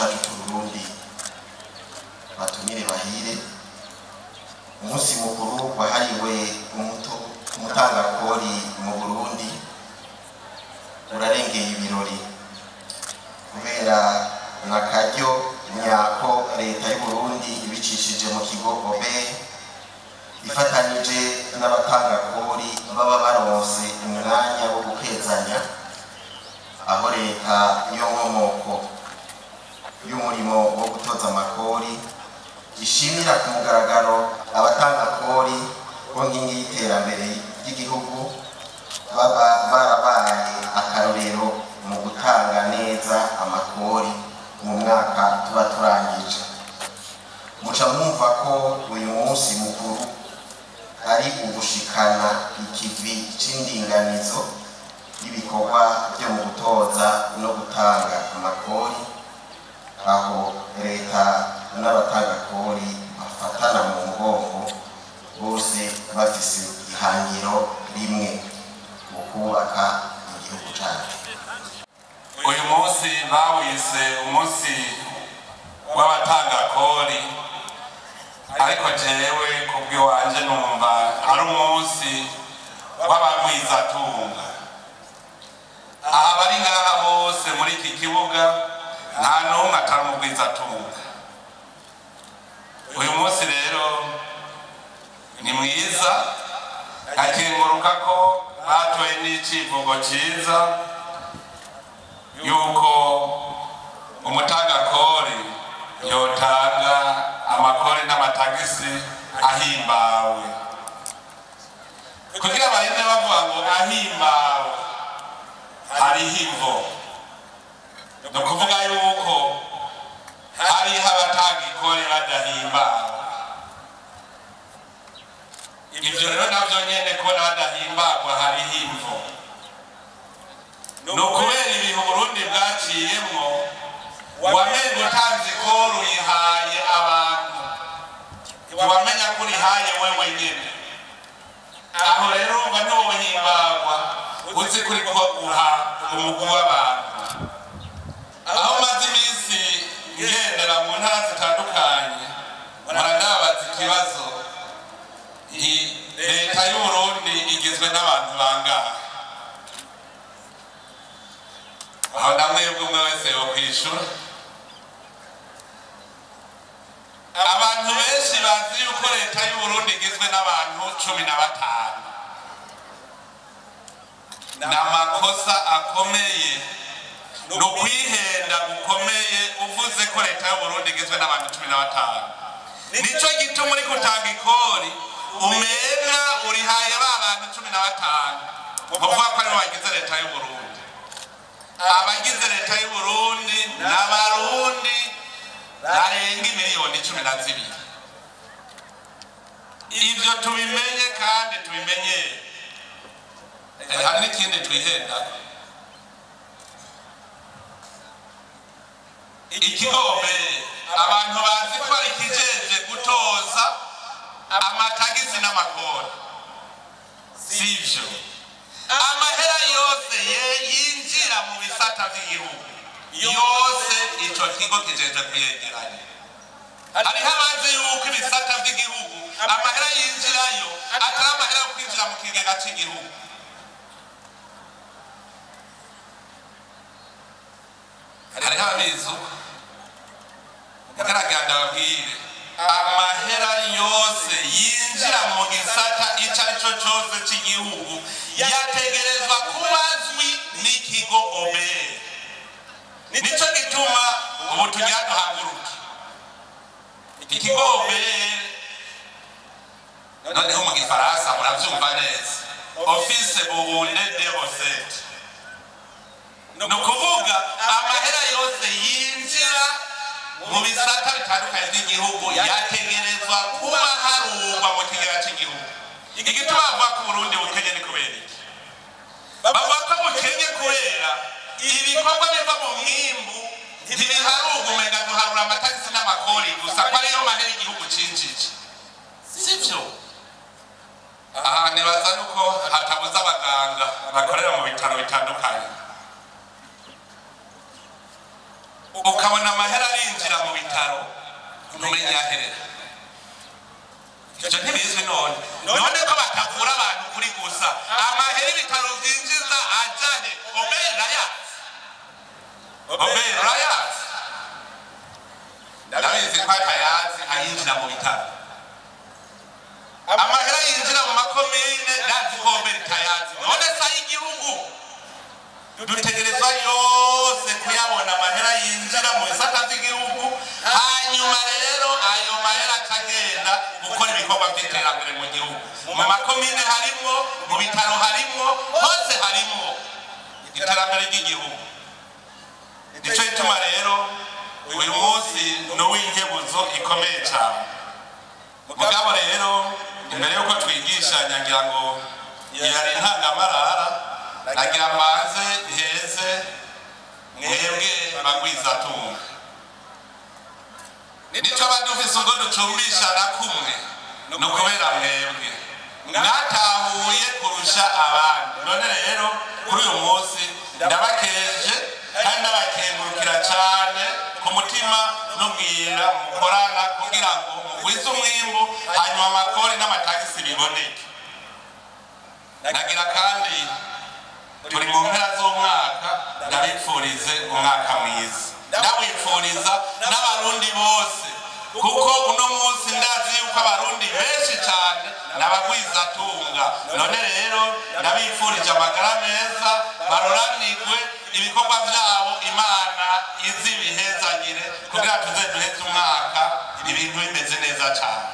cacu c'Uburundi batumire bahire. Umunsi mukuru wahariwe umutangakori mu Burundi urarengeye ibirori kubera nakaryo nyako leta y'u Burundi ibicishije mu kigo OBE ifatanije n'abatangakori baba baronse umwanya wo gukezanya, aho leta iyo nkomoko y'umurimo wo gutoza amakori ishimira ku mugaragaro abatangakori bo nkingi y'iterambere ry'igihugu baba barabaye akarorero mu gutanga neza amakori mu mwaka tuba turangije. Muca mwumva ko uyu munsi mukuru ari ugushikana ikivi c'indinganizo y'ibikorwa byo mu gutoza no gutanga amakori, aho leta n'abatangakori bafatana mu mugongo bose bafise ihangiro rimwe mu kubaka igihugu cyacu. Uyu munsi bawise umunsi w'abatangakori, ariko jewe kubw'iwanje numva ari umunsi w'abagwizatunga. Aha bari ngaha bose muri iki kibuga nta n'umwe atari umugwizatunga. Uyu munsi rero ni mwiza, akenguruka ko batoye n'icivugo ciza yuko umutangakori yotanga amakori n'amatagisi ahimbawe. Kugira bahinde bavuga ngo ahimbawe hariho imvo, ni ukuvuga yuko hariho abatangikori badahimbawe. Ivyo rero navyo nyene kubona badahimbagwa hariho imvo, ni ukubera ibihe Uburundi bwaciyemwo wamenga utanze ikori uyihaye abantu, ntiwamenya ko urihaye wewe nyene. Aho rero umva ntiwohimbagwa uzi kuri ko uha umugwi w'abantu. Aho maze iminsi ngendera mu ntara zitandukanye murandabaza ikibazo, leta y'u Burundi igizwe n'abantu bangahe? Aho namwebwe umwe wese yokwishura. Abantu benshi bazi yuko leta y'u Burundi igizwe n'abantu 15. N'amakosa akomeye, ni ukwihenda gukomeye uvuze ko leta y'u Burundi igizwe n'abantu 15. Nico gituma uri gutanga ikori umenga urihaye ba bantu 15, muvuga ko aribo bagize leta y'u Burundi. Abagize leta y'u Burundi n'abarundi barenga miliyoni 12. Ivyo tubimenye kandi tubimenye. Hari n'ikindi twihenda. Ikigobe abantu bazi ko ari kijeje gutoza amatagisi n'amakori. Sivyo. Amahera yose yinjira mu bisata by'igihugu yose ico kigo kijeje kuyegeranya. Hariho abazi yuko ibisata by'igihugu amahera yinjirayo atari amahera yo kwinjira mu kigega cy'igihugu. Hariho ababizi mugaraganda babwire amahera yose yinjira mu gisata ico arico cose cy'igihugu yategerezwa kubazwi n'ikigo OBE. Nico gituma ubu tujaduhaguruka ikigo OBE, noneho mu gifaransa muravyumva neza, Office Burundais des Recettes. Ni ukuvuga amahera yose yinjira mu bisata bitandukanye by'igihugu yategerezwa kuba harugwa mu kigega cy'igihugu. Igituma bavuga ko Burundi bukenye ni kubera iki? Bavuga ko bukenye kubera ibikorwa biva mu mwimbu ntibiharugwa, umenga duharura amatagisi n'amakori gusa ko ariyo mahera igihugu cinjije. Sivyo? Aha nibaza yuko hatabuze abaganga bakorera mu bitaro bitandukanye. ukabona amahera arinjira mu bitaro ntumenya aherera. Ivyo ntibizwi none ko batavura abantu kuri gusa amahera ibitaro vyinjiza ajahe Oberayat ndabizi ko atayazi ayinjira mu bitaro. Amahera yinjira mu makomine ndazi ko Oberayat none sa y'igihugu dutegerezwa yose kuyabona amahera yinjira mu bisata by'igihugu, hanyuma rero ayo mahera akagenda gukora ibikorwa by'iterambere mu gihugu. Mu makomine harimo, mu bitaro harimo, hose harimo iterambere ry'igihugu. Nico gituma rero uyu munsi n'uw'inkebuzo ikomeye cyane. Mugabo rero imbere yuko twigisha ngira ngo yari ntangamarara nagira maze heze mwebwe bagwizatunga. Nico badufise ngo ducumbisha na kumwe no kubera mwebwe mwatahuye kurusha abandi. None rero kuri uyu munsi ndabakeje kandi ndabakengurukira cyane ku mutima n'ubwira mukorana kugira ngo mugwize umwimbu hanyuma amakori n'amatagisi biboneke. Nagira kandi turi mu mpera z'umwaka ndabipfurize umwaka mwiza, ndawipfuriza n'abarundi bose kuko uno munsi ndazi yuko abarundi benshi cyane n'abagwizatunga. None rero ndabipfurije amagara meza, baroranirwe ibikorwa byabo, Imana izibihezagire kugira tuze duheze umwaka ibintu bimeze neza cyane.